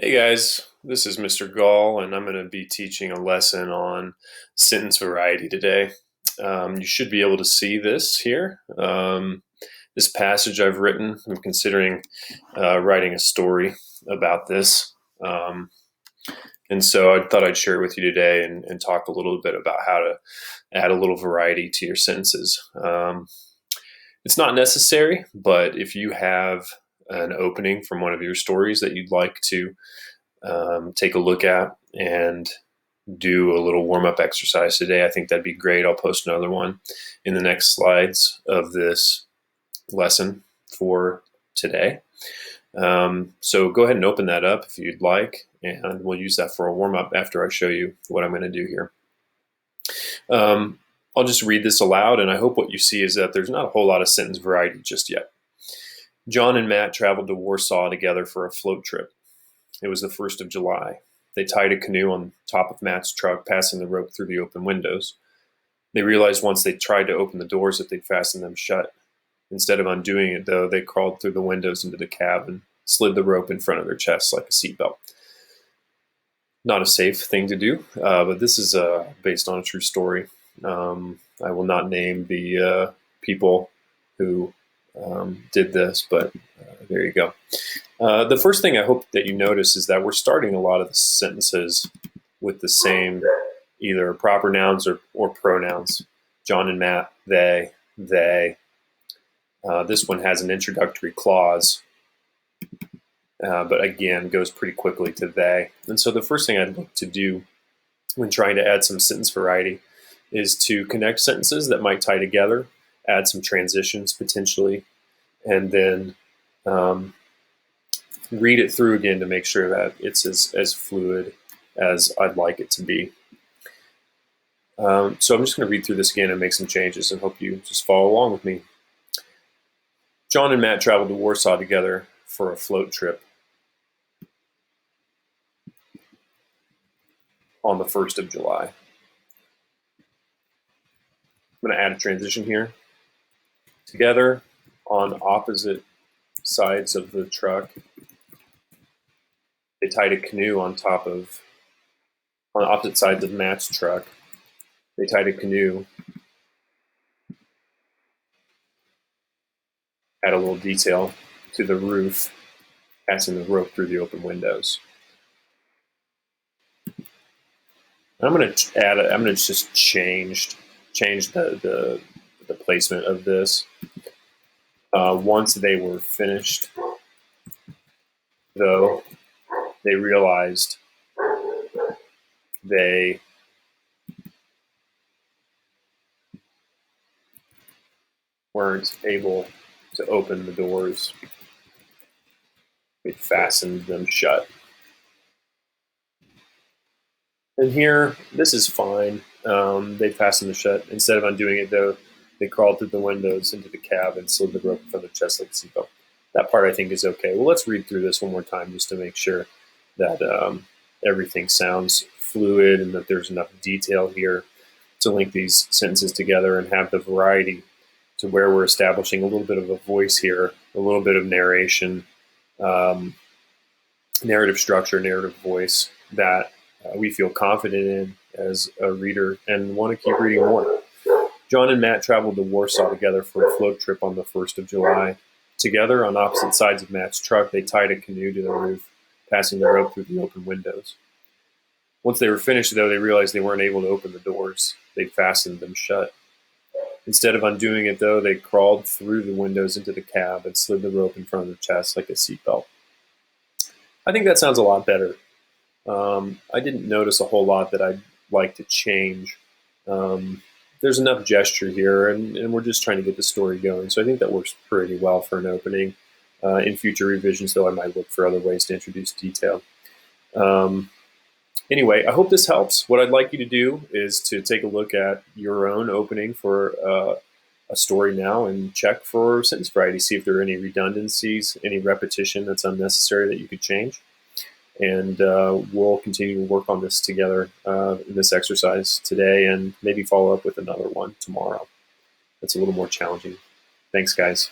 Hey guys, this is Mr. Gall, and I'm going to be teaching a lesson on sentence variety today. You should be able to see this here. This passage I've written, I'm considering writing a story about this. And so I thought I'd share it with you today and talk a little bit about how to add a little variety to your sentences. It's not necessary, but if you have an opening from one of your stories that you'd like to take a look at and do a little warm-up exercise today, I think that'd be great. I'll post another one in the next slides of this lesson for today. So go ahead and open that up if you'd like, and we'll use that for a warm-up after I show you what I'm going to do here. I'll just read this aloud, and I hope what you see is that there's not a whole lot of sentence variety just yet. John and Matt traveled to Warsaw together for a float trip. It was the 1st of July. They tied a canoe on top of Matt's truck, passing the rope through the open windows. They realized once they tried to open the doors that they'd fastened them shut. Instead of undoing it, though, they crawled through the windows into the cab and slid the rope in front of their chests like a seatbelt. Not a safe thing to do, but this is based on a true story. I will not name the people who did this, but there you go. The first thing I hope that you notice is that we're starting a lot of the sentences with the same either proper nouns or pronouns. John and Matt, they. This one has an introductory clause, but again, goes pretty quickly to they. And so the first thing I'd look to do when trying to add some sentence variety is to connect sentences that might tie together, add some transitions potentially, and then read it through again to make sure that it's as fluid as I'd like it to be. So I'm just going to read through this again and make some changes and hope you just follow along with me. John and Matt traveled to Warsaw together for a float trip on the 1st of July. I'm going to add a transition here. Together on opposite sides of the truck, they tied a canoe on opposite sides of Matt's truck. They tied a canoe. Add a little detail to the roof, passing the rope through the open windows. I'm going to just change the placement of this. Once they were finished, though, they realized they weren't able to open the doors. They fastened them shut. And here, this is fine. They fastened them shut. Instead of undoing it, though, they crawled through the windows into the cab and slid the rope from their chest like a seatbelt. That part I think is okay. Well, let's read through this one more time just to make sure that everything sounds fluid and that there's enough detail here to link these sentences together and have the variety to where we're establishing a little bit of a voice here, a little bit of narration, narrative structure, narrative voice that we feel confident in as a reader and want to keep reading more. John and Matt traveled to Warsaw together for a float trip on the 1st of July. Together, on opposite sides of Matt's truck, they tied a canoe to the roof, passing the rope through the open windows. Once they were finished, though, they realized they weren't able to open the doors. They'd fastened them shut. Instead of undoing it, though, they crawled through the windows into the cab and slid the rope in front of their chest like a seatbelt. I think that sounds a lot better. I didn't notice a whole lot that I'd like to change. There's enough gesture here, and we're just trying to get the story going. So I think that works pretty well for an opening. In future revisions, though, I might look for other ways to introduce detail. Anyway, I hope this helps. What I'd like you to do is to take a look at your own opening for a story now and check for sentence variety, see if there are any redundancies, any repetition that's unnecessary that you could change. And we'll continue to work on this together in this exercise today and maybe follow up with another one tomorrow. That's a little more challenging. Thanks, guys.